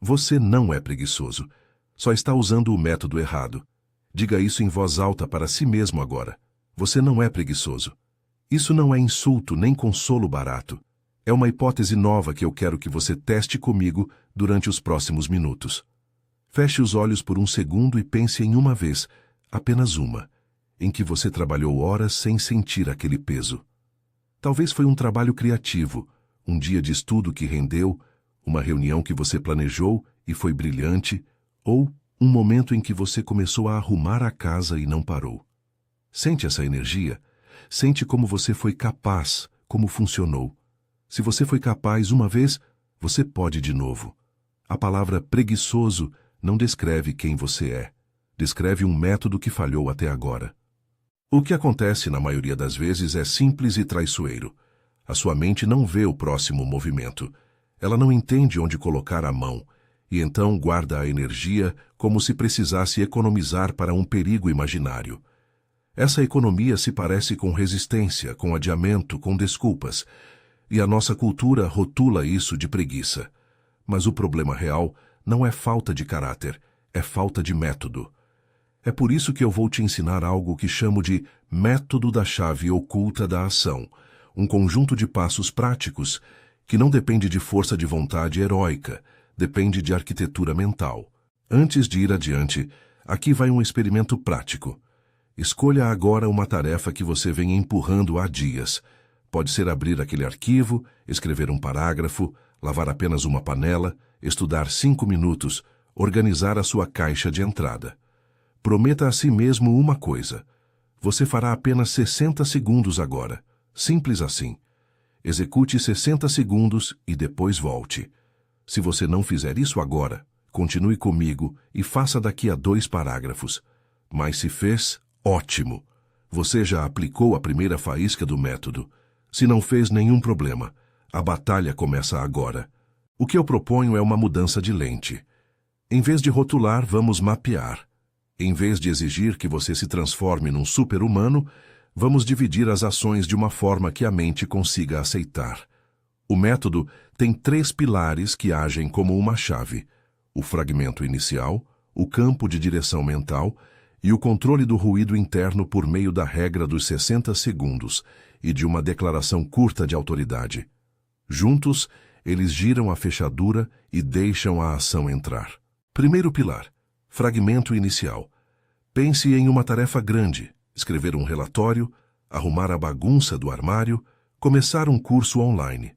Você não é preguiçoso. Só está usando o método errado. Diga isso em voz alta para si mesmo agora. Você não é preguiçoso. Isso não é insulto nem consolo barato. É uma hipótese nova que eu quero que você teste comigo durante os próximos minutos. Feche os olhos por um segundo e pense em uma vez, apenas uma, em que você trabalhou horas sem sentir aquele peso. Talvez foi um trabalho criativo, um dia de estudo que rendeu, uma reunião que você planejou e foi brilhante, ou um momento em que você começou a arrumar a casa e não parou. Sente essa energia? Sente como você foi capaz, como funcionou. Se você foi capaz uma vez, você pode de novo. A palavra preguiçoso não descreve quem você é. Descreve um método que falhou até agora. O que acontece na maioria das vezes é simples e traiçoeiro. A sua mente não vê o próximo movimento. Ela não entende onde colocar a mão, e então guarda a energia como se precisasse economizar para um perigo imaginário. Essa economia se parece com resistência, com adiamento, com desculpas, e a nossa cultura rotula isso de preguiça. Mas o problema real não é falta de caráter, é falta de método. É por isso que eu vou te ensinar algo que chamo de método da chave oculta da ação, um conjunto de passos práticos que não depende de força de vontade heróica, depende de arquitetura mental. Antes de ir adiante, aqui vai um experimento prático. Escolha agora uma tarefa que você vem empurrando há dias. Pode ser abrir aquele arquivo, escrever um parágrafo, lavar apenas uma panela, estudar 5 minutos, organizar a sua caixa de entrada. Prometa a si mesmo uma coisa. Você fará apenas 60 segundos agora. Simples assim. Execute 60 segundos e depois volte. Se você não fizer isso agora, continue comigo e faça daqui a 2 parágrafos. Mas se fez, ótimo! Você já aplicou a primeira faísca do método. Se não fez, nenhum problema. A batalha começa agora. O que eu proponho é uma mudança de lente. Em vez de rotular, vamos mapear. Em vez de exigir que você se transforme num super-humano, vamos dividir as ações de uma forma que a mente consiga aceitar. O método tem 3 pilares que agem como uma chave: o fragmento inicial, o campo de direção mental e o controle do ruído interno por meio da regra dos 60 segundos e de uma declaração curta de autoridade. Juntos, eles giram a fechadura e deixam a ação entrar. Primeiro pilar: fragmento inicial. Pense em uma tarefa grande: escrever um relatório, arrumar a bagunça do armário, começar um curso online.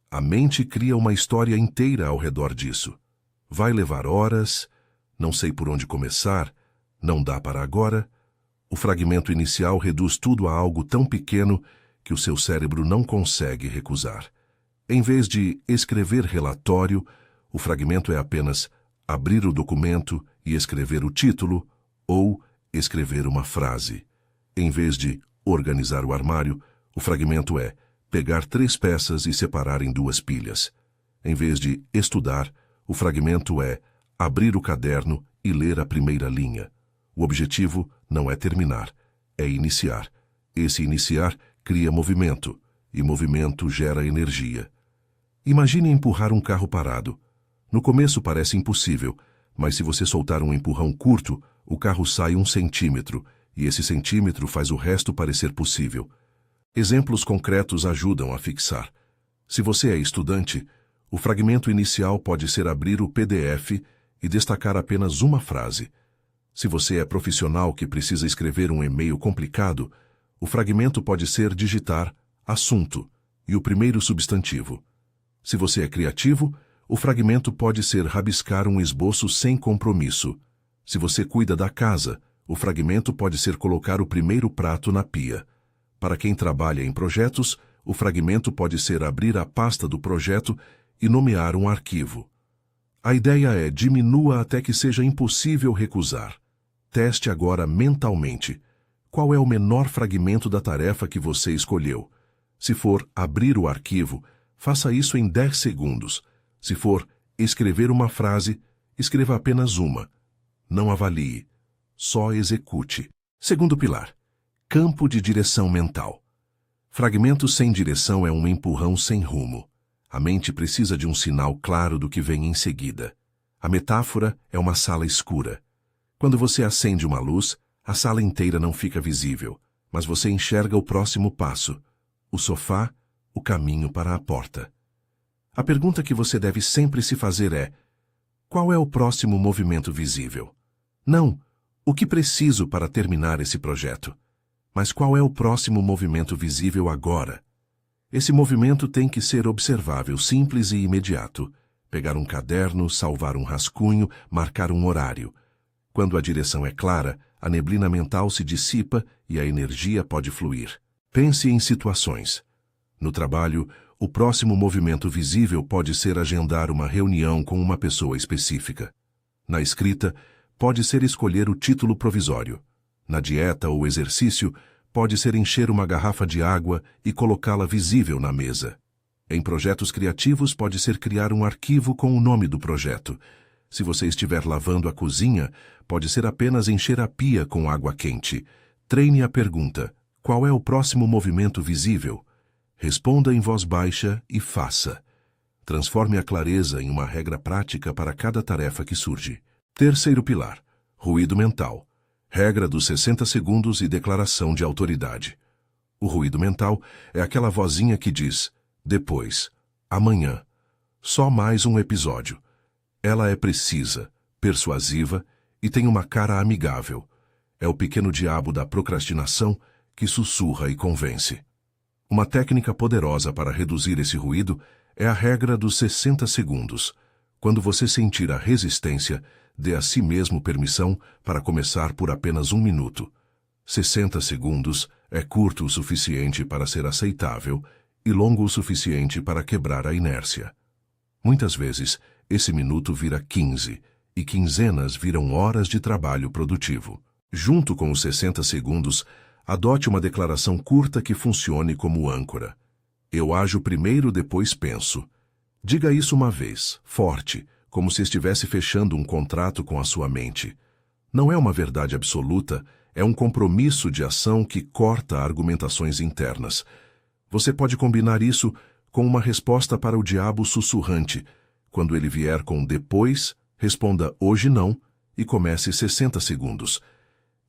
A mente cria uma história inteira ao redor disso. Vai levar horas, não sei por onde começar, não dá para agora. O fragmento inicial reduz tudo a algo tão pequeno que o seu cérebro não consegue recusar. Em vez de escrever relatório, o fragmento é apenas abrir o documento e escrever o título ou escrever uma frase. Em vez de organizar o armário, o fragmento é pegar 3 peças e separar em 2 pilhas. Em vez de estudar, o fragmento é abrir o caderno e ler a primeira linha. O objetivo não é terminar, é iniciar. Esse iniciar cria movimento, e movimento gera energia. Imagine empurrar um carro parado. No começo parece impossível, mas se você soltar um empurrão curto, o carro sai 1 centímetro, e esse centímetro faz o resto parecer possível. Exemplos concretos ajudam a fixar. Se você é estudante, o fragmento inicial pode ser abrir o PDF e destacar apenas uma frase. Se você é profissional que precisa escrever um e-mail complicado, o fragmento pode ser digitar assunto e o primeiro substantivo. Se você é criativo, o fragmento pode ser rabiscar um esboço sem compromisso. Se você cuida da casa, o fragmento pode ser colocar o primeiro prato na pia. Para quem trabalha em projetos, o fragmento pode ser abrir a pasta do projeto e nomear um arquivo. A ideia é diminua até que seja impossível recusar. Teste agora mentalmente. Qual é o menor fragmento da tarefa que você escolheu? Se for abrir o arquivo, faça isso em 10 segundos. Se for escrever uma frase, escreva apenas uma. Não avalie, só execute. Segundo pilar: campo de direção mental. Fragmento sem direção é um empurrão sem rumo. A mente precisa de um sinal claro do que vem em seguida. A metáfora é uma sala escura. Quando você acende uma luz, a sala inteira não fica visível, mas você enxerga o próximo passo, o sofá, o caminho para a porta. A pergunta que você deve sempre se fazer é: qual é o próximo movimento visível? Não, o que preciso para terminar esse projeto? Mas qual é o próximo movimento visível agora? Esse movimento tem que ser observável, simples e imediato. Pegar um caderno, salvar um rascunho, marcar um horário. Quando a direção é clara, a neblina mental se dissipa e a energia pode fluir. Pense em situações. No trabalho, o próximo movimento visível pode ser agendar uma reunião com uma pessoa específica. Na escrita, pode ser escolher o título provisório. Na dieta ou exercício, pode ser encher uma garrafa de água e colocá-la visível na mesa. Em projetos criativos, pode ser criar um arquivo com o nome do projeto. Se você estiver lavando a cozinha, pode ser apenas encher a pia com água quente. Treine a pergunta: qual é o próximo movimento visível? Responda em voz baixa e faça. Transforme a clareza em uma regra prática para cada tarefa que surge. Terceiro pilar: ruído mental. Regra dos 60 segundos e declaração de autoridade. O ruído mental é aquela vozinha que diz: depois, amanhã, só mais um episódio. Ela é precisa, persuasiva e tem uma cara amigável. É o pequeno diabo da procrastinação que sussurra e convence. Uma técnica poderosa para reduzir esse ruído é a regra dos 60 segundos. Quando você sentir a resistência, dê a si mesmo permissão para começar por apenas 1 minuto. 60 segundos é curto o suficiente para ser aceitável e longo o suficiente para quebrar a inércia. Muitas vezes, esse minuto vira 15, e quinzenas viram horas de trabalho produtivo. Junto com os 60 segundos, adote uma declaração curta que funcione como âncora. Eu ajo primeiro, depois penso. Diga isso uma vez, forte, como se estivesse fechando um contrato com a sua mente. Não é uma verdade absoluta, é um compromisso de ação que corta argumentações internas. Você pode combinar isso com uma resposta para o diabo sussurrante. Quando ele vier com depois, responda hoje não e comece 60 segundos.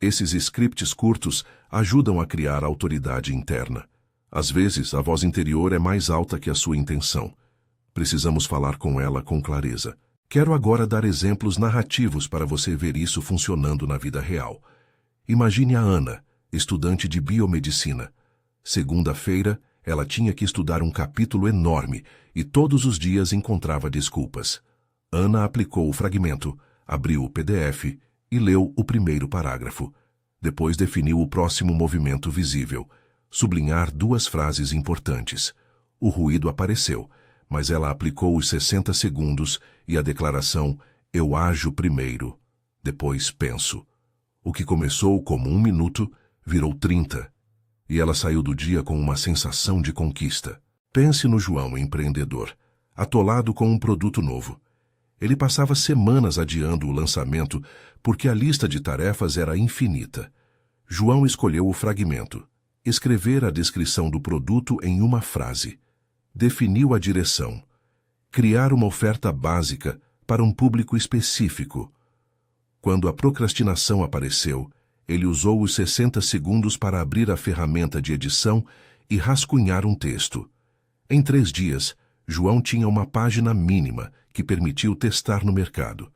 Esses scripts curtos ajudam a criar autoridade interna. Às vezes, a voz interior é mais alta que a sua intenção. Precisamos falar com ela com clareza. Quero agora dar exemplos narrativos para você ver isso funcionando na vida real. Imagine a Ana, estudante de biomedicina. Segunda-feira, ela tinha que estudar um capítulo enorme e todos os dias encontrava desculpas. Ana aplicou o fragmento, abriu o PDF e leu o primeiro parágrafo. Depois definiu o próximo movimento visível, sublinhar 2 frases importantes. O ruído apareceu, mas ela aplicou os 60 segundos e a declaração eu ajo primeiro, depois penso. O que começou como 1 minuto virou 30. E ela saiu do dia com uma sensação de conquista. Pense no João, empreendedor, atolado com um produto novo. Ele passava semanas adiando o lançamento porque a lista de tarefas era infinita. João escolheu o fragmento, escrever a descrição do produto em uma frase. Definiu a direção, criar uma oferta básica para um público específico. Quando a procrastinação apareceu, ele usou os 60 segundos para abrir a ferramenta de edição e rascunhar um texto. Em 3 dias, João tinha uma página mínima que permitiu testar no mercado.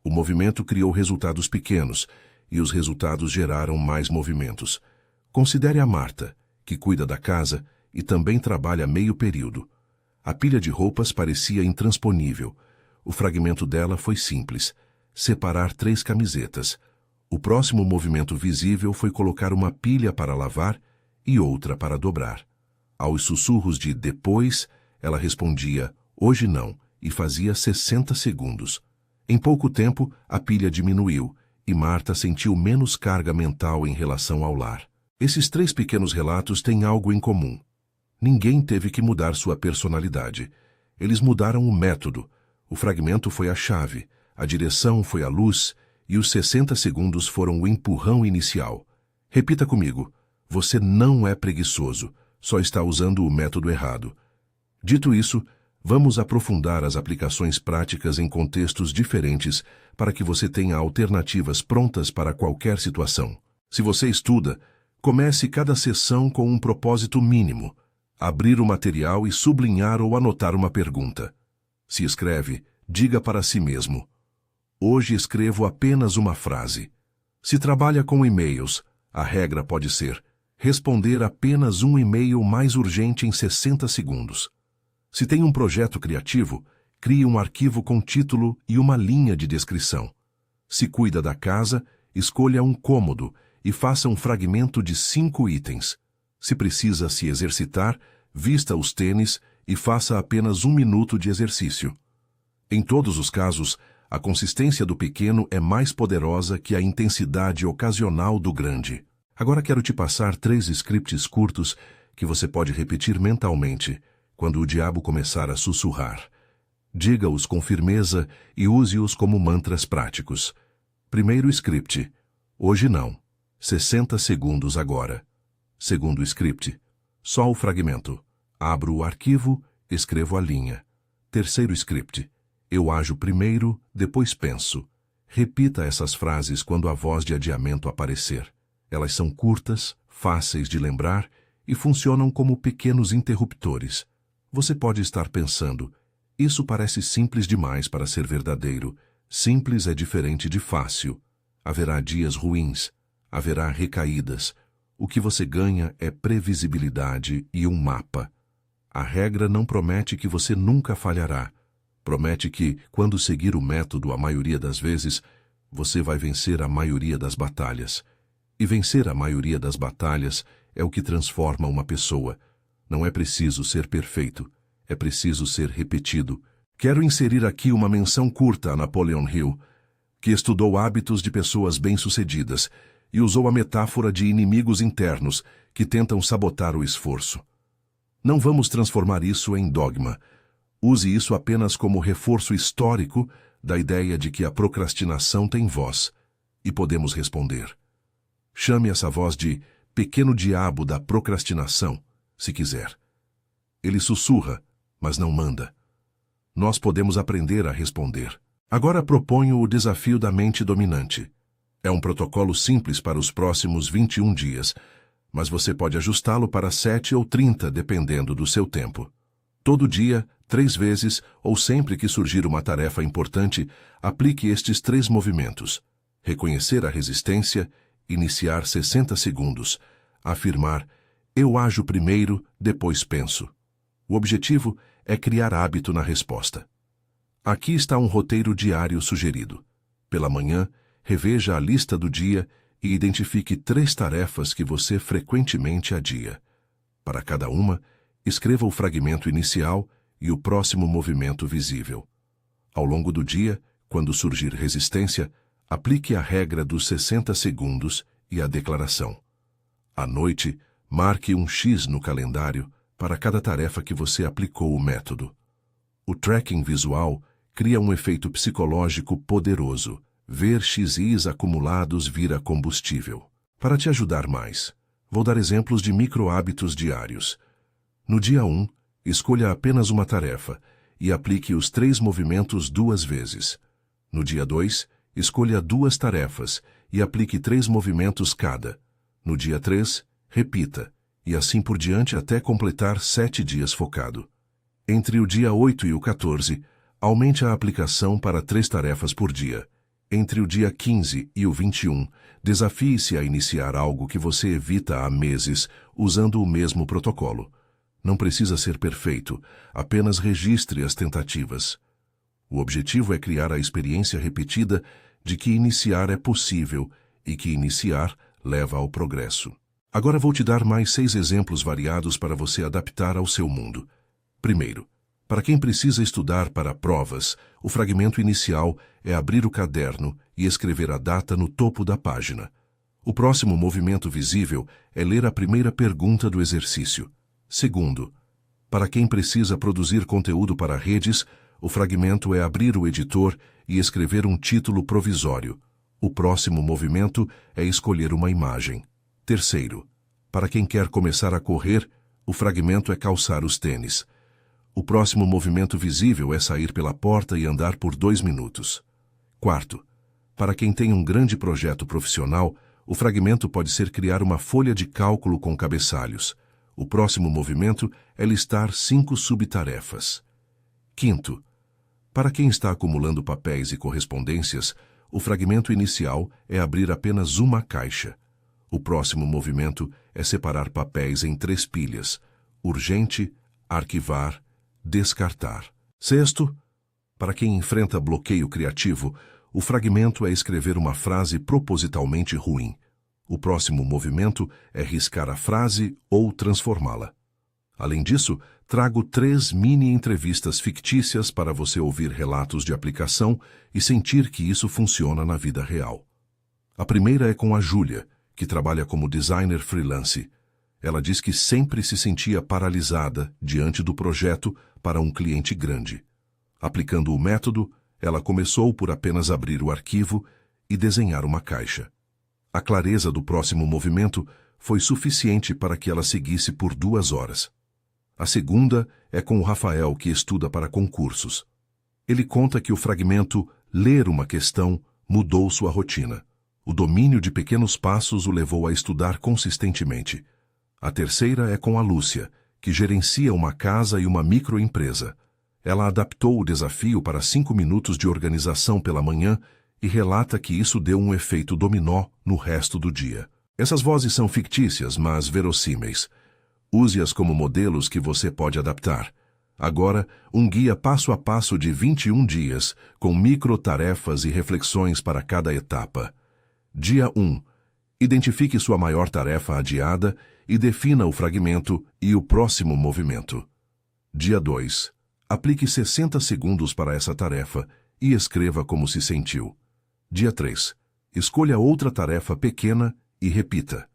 O movimento criou resultados pequenos e os resultados geraram mais movimentos. Considere a Marta, que cuida da casa e também trabalha meio período. A pilha de roupas parecia intransponível. O fragmento dela foi simples: separar 3 camisetas. O próximo movimento visível foi colocar uma pilha para lavar e outra para dobrar. Aos sussurros de depois, ela respondia hoje não e fazia 60 segundos. Em pouco tempo, a pilha diminuiu e Marta sentiu menos carga mental em relação ao lar. Esses 3 pequenos relatos têm algo em comum. Ninguém teve que mudar sua personalidade. Eles mudaram o método. O fragmento foi a chave, a direção foi a luz e os 60 segundos foram o empurrão inicial. Repita comigo: você não é preguiçoso, só está usando o método errado. Dito isso, Vamos aprofundar as aplicações práticas em contextos diferentes para que você tenha alternativas prontas para qualquer situação. Se você estuda, comece cada sessão com um propósito mínimo: abrir o material e sublinhar ou anotar uma pergunta. Se escreve, diga para si mesmo: hoje escrevo apenas uma frase. Se trabalha com e-mails, a regra pode ser responder apenas um e-mail mais urgente em 60 segundos. Se tem um projeto criativo, crie um arquivo com título e uma linha de descrição. Se cuida da casa, escolha um cômodo e faça um fragmento de 5 itens. Se precisa se exercitar, vista os tênis e faça apenas 1 minuto de exercício. Em todos os casos, a consistência do pequeno é mais poderosa que a intensidade ocasional do grande. Agora quero te passar 3 scripts curtos que você pode repetir mentalmente quando o diabo começar a sussurrar. Diga-os com firmeza e use-os como mantras práticos. Primeiro script: hoje não. 60 segundos agora. Segundo script: só o fragmento. Abro o arquivo, escrevo a linha. Terceiro script: eu ajo primeiro, depois penso. Repita essas frases quando a voz de adiamento aparecer. Elas são curtas, fáceis de lembrar e funcionam como pequenos interruptores. Você pode estar pensando: isso parece simples demais para ser verdadeiro. Simples é diferente de fácil. Haverá dias ruins, haverá recaídas. O que você ganha é previsibilidade e um mapa. A regra não promete que você nunca falhará. Promete que, quando seguir o método a maioria das vezes, você vai vencer a maioria das batalhas. E vencer a maioria das batalhas é o que transforma uma pessoa. Não é preciso ser perfeito, é preciso ser repetido. Quero inserir aqui uma menção curta a Napoleon Hill, que estudou hábitos de pessoas bem-sucedidas e usou a metáfora de inimigos internos que tentam sabotar o esforço. Não vamos transformar isso em dogma. Use isso apenas como reforço histórico da ideia de que a procrastinação tem voz, e podemos responder. Chame essa voz de pequeno diabo da procrastinação, se quiser. Ele sussurra, mas não manda. Nós podemos aprender a responder. Agora proponho o desafio da mente dominante. É um protocolo simples para os próximos 21 dias, mas você pode ajustá-lo para 7 ou 30, dependendo do seu tempo. Todo dia, 3 vezes, ou sempre que surgir uma tarefa importante, aplique estes 3 movimentos: reconhecer a resistência, iniciar 60 segundos, afirmar: eu ajo primeiro, depois penso. O objetivo é criar hábito na resposta. Aqui está um roteiro diário sugerido. Pela manhã, reveja a lista do dia e identifique 3 tarefas que você frequentemente adia. Para cada uma, escreva o fragmento inicial e o próximo movimento visível. Ao longo do dia, quando surgir resistência, aplique a regra dos 60 segundos e a declaração. À noite, marque um X no calendário para cada tarefa que você aplicou o método. O tracking visual cria um efeito psicológico poderoso. Ver XIs acumulados vira combustível. Para te ajudar mais, vou dar exemplos de micro-hábitos diários. No dia 1, escolha apenas uma tarefa e aplique os 3 movimentos 2 vezes. No dia 2, escolha 2 tarefas e aplique 3 movimentos cada. No dia 3, repita, e assim por diante até completar 7 dias focado. Entre o dia 8 e o 14, aumente a aplicação para 3 tarefas por dia. Entre o dia 15 e o 21, desafie-se a iniciar algo que você evita há meses usando o mesmo protocolo. Não precisa ser perfeito, apenas registre as tentativas. O objetivo é criar a experiência repetida de que iniciar é possível e que iniciar leva ao progresso. Agora vou te dar mais 6 exemplos variados para você adaptar ao seu mundo. Primeiro, para quem precisa estudar para provas, o fragmento inicial é abrir o caderno e escrever a data no topo da página. O próximo movimento visível é ler a primeira pergunta do exercício. Segundo, para quem precisa produzir conteúdo para redes, o fragmento é abrir o editor e escrever um título provisório. O próximo movimento é escolher uma imagem. Terceiro, para quem quer começar a correr, o fragmento é calçar os tênis. O próximo movimento visível é sair pela porta e andar por 2 minutos. Quarto, para quem tem um grande projeto profissional, o fragmento pode ser criar uma folha de cálculo com cabeçalhos. O próximo movimento é listar 5 subtarefas. Quinto, para quem está acumulando papéis e correspondências, o fragmento inicial é abrir apenas uma caixa. O próximo movimento é separar papéis em 3 pilhas: urgente, arquivar, descartar. Sexto, para quem enfrenta bloqueio criativo, o fragmento é escrever uma frase propositalmente ruim. O próximo movimento é riscar a frase ou transformá-la. Além disso, trago 3 mini-entrevistas fictícias para você ouvir relatos de aplicação e sentir que isso funciona na vida real. A primeira é com a Júlia, que trabalha como designer freelance. Ela diz que sempre se sentia paralisada diante do projeto para um cliente grande. Aplicando o método, ela começou por apenas abrir o arquivo e desenhar uma caixa. A clareza do próximo movimento foi suficiente para que ela seguisse por 2 horas. A segunda é com o Rafael, que estuda para concursos. Ele conta que o fragmento ler uma questão mudou sua rotina. O domínio de pequenos passos o levou a estudar consistentemente. A terceira é com a Lúcia, que gerencia uma casa e uma microempresa. Ela adaptou o desafio para 5 minutos de organização pela manhã e relata que isso deu um efeito dominó no resto do dia. Essas vozes são fictícias, mas verossímeis. Use-as como modelos que você pode adaptar. Agora, um guia passo a passo de 21 dias, com microtarefas e reflexões para cada etapa. Dia 1. Identifique sua maior tarefa adiada e defina o fragmento e o próximo movimento. Dia 2. Aplique 60 segundos para essa tarefa e escreva como se sentiu. Dia 3. Escolha outra tarefa pequena e repita.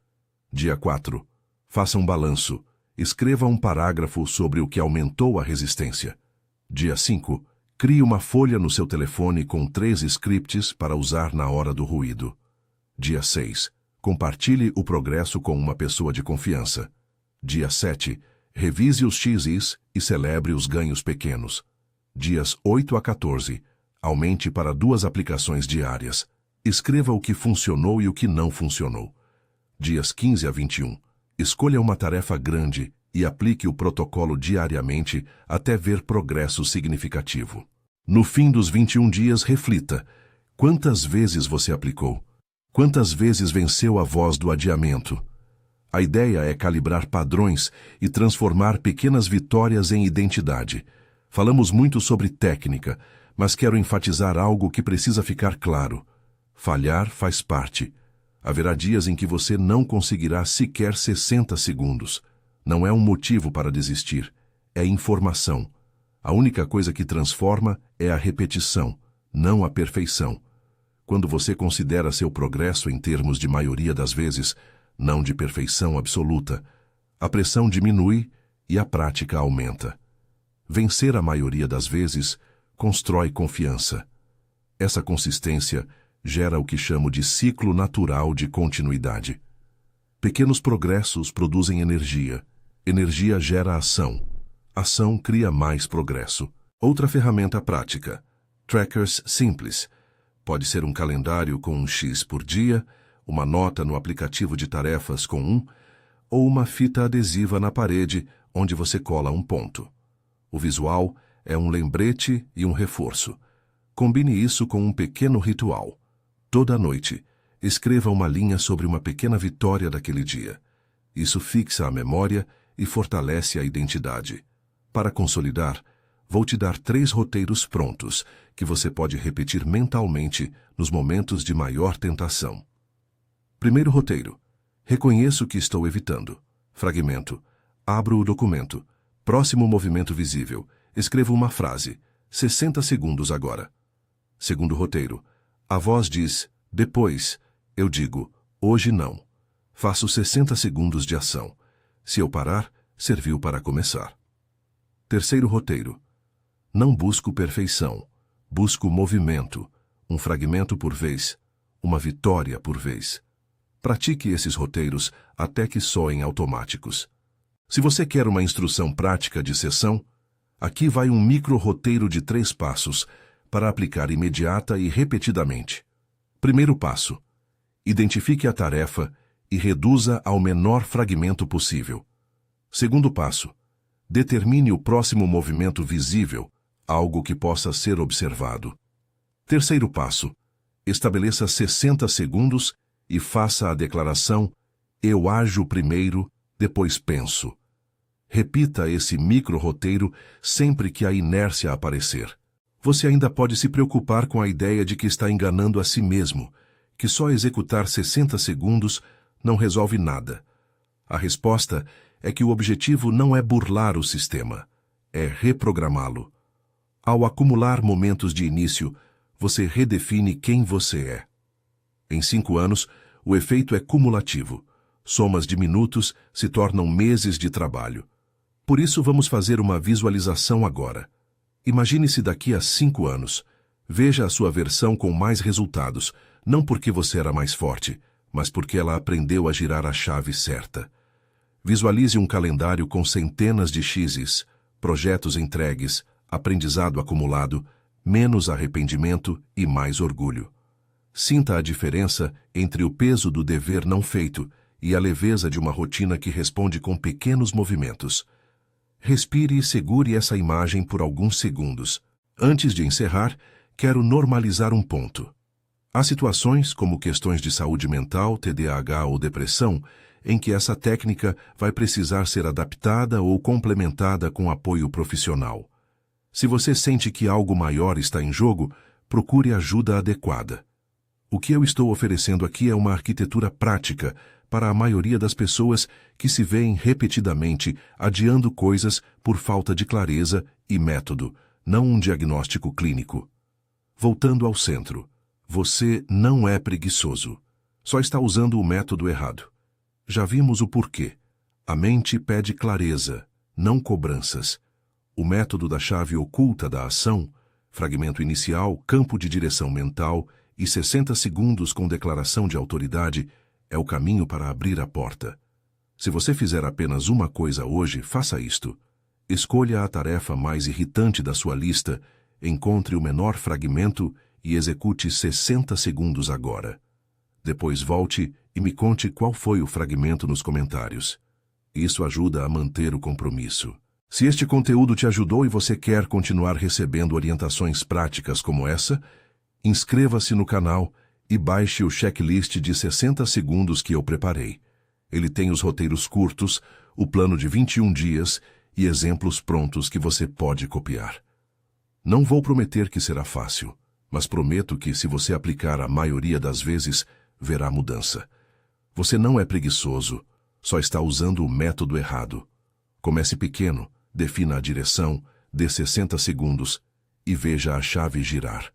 Dia 4. Faça um balanço. Escreva um parágrafo sobre o que aumentou a resistência. Dia 5. Crie uma folha no seu telefone com 3 scripts para usar na hora do ruído. Dia 6. Compartilhe o progresso com uma pessoa de confiança. Dia 7. Revise os XIs e celebre os ganhos pequenos. Dias 8 a 14. Aumente para 2 aplicações diárias. Escreva o que funcionou e o que não funcionou. Dias 15 a 21. Escolha uma tarefa grande e aplique o protocolo diariamente até ver progresso significativo. No fim dos 21 dias, reflita: quantas vezes você aplicou? Quantas vezes venceu a voz do adiamento? A ideia é calibrar padrões e transformar pequenas vitórias em identidade. Falamos muito sobre técnica, mas quero enfatizar algo que precisa ficar claro. Falhar faz parte. Haverá dias em que você não conseguirá sequer 60 segundos. Não é um motivo para desistir. É informação. A única coisa que transforma é a repetição, não a perfeição. Quando você considera seu progresso em termos de maioria das vezes, não de perfeição absoluta, a pressão diminui e a prática aumenta. Vencer a maioria das vezes constrói confiança. Essa consistência gera o que chamo de ciclo natural de continuidade. Pequenos progressos produzem energia. Energia gera ação. Ação cria mais progresso. Outra ferramenta prática: trackers simples. Pode ser um calendário com um X por dia, uma nota no aplicativo de tarefas com 1, ou uma fita adesiva na parede onde você cola um ponto. O visual é um lembrete e um reforço. Combine isso com um pequeno ritual. Toda noite, escreva uma linha sobre uma pequena vitória daquele dia. Isso fixa a memória e fortalece a identidade. Para consolidar, vou te dar 3 roteiros prontos, que você pode repetir mentalmente nos momentos de maior tentação. Primeiro roteiro: reconheço o que estou evitando. Fragmento: abro o documento. Próximo movimento visível: escrevo uma frase. 60 segundos agora. Segundo roteiro: a voz diz, depois. Eu digo, hoje não. Faço 60 segundos de ação. Se eu parar, serviu para começar. Terceiro roteiro: não busco perfeição. Busco movimento. Um fragmento por vez. Uma vitória por vez. Pratique esses roteiros até que soem automáticos. Se você quer uma instrução prática de sessão, Aqui vai um micro-roteiro de 3 passos para aplicar imediata e repetidamente. Primeiro passo: identifique a tarefa e reduza ao menor fragmento possível. Segundo passo: determine o próximo movimento visível, algo que possa ser observado. Terceiro passo: estabeleça 60 segundos e faça a declaração: eu ajo primeiro, depois penso. Repita esse micro-roteiro sempre que a inércia aparecer. Você ainda pode se preocupar com a ideia de que está enganando a si mesmo, que só executar 60 segundos não resolve nada. A resposta é que o objetivo não é burlar o sistema, é reprogramá-lo. Ao acumular momentos de início, você redefine quem você é. Em 5 anos, o efeito é cumulativo. Somas de minutos se tornam meses de trabalho. Por isso, vamos fazer uma visualização agora. Imagine-se daqui a 5 anos. Veja a sua versão com mais resultados, não porque você era mais forte, mas porque ela aprendeu a girar a chave certa. Visualize um calendário com centenas de X's, projetos entregues, aprendizado acumulado, menos arrependimento e mais orgulho. Sinta a diferença entre o peso do dever não feito e a leveza de uma rotina que responde com pequenos movimentos. Respire e segure essa imagem por alguns segundos. Antes de encerrar, quero normalizar um ponto. Há situações, como questões de saúde mental, TDAH ou depressão, em que essa técnica vai precisar ser adaptada ou complementada com apoio profissional. Se você sente que algo maior está em jogo, procure ajuda adequada. O que eu estou oferecendo aqui é uma arquitetura prática para a maioria das pessoas que se veem repetidamente adiando coisas por falta de clareza e método, não um diagnóstico clínico. Voltando ao centro, você não é preguiçoso. Só está usando o método errado. Já vimos o porquê. A mente pede clareza, não cobranças. O método da chave oculta da ação, fragmento inicial, campo de direção mental e 60 segundos com declaração de autoridade, é o caminho para abrir a porta. Se você fizer apenas uma coisa hoje, faça isto. Escolha a tarefa mais irritante da sua lista, encontre o menor fragmento e execute 60 segundos agora. Depois volte e me conte qual foi o fragmento nos comentários. Isso ajuda a manter o compromisso. Se este conteúdo te ajudou e você quer continuar recebendo orientações práticas como essa, inscreva-se no canal e baixe o checklist de 60 segundos que eu preparei. Ele tem os roteiros curtos, o plano de 21 dias e exemplos prontos que você pode copiar. Não vou prometer que será fácil, mas prometo que, se você aplicar a maioria das vezes, verá mudança. Você não é preguiçoso, só está usando o método errado. Comece pequeno, defina a direção, dê 60 segundos e veja a chave girar.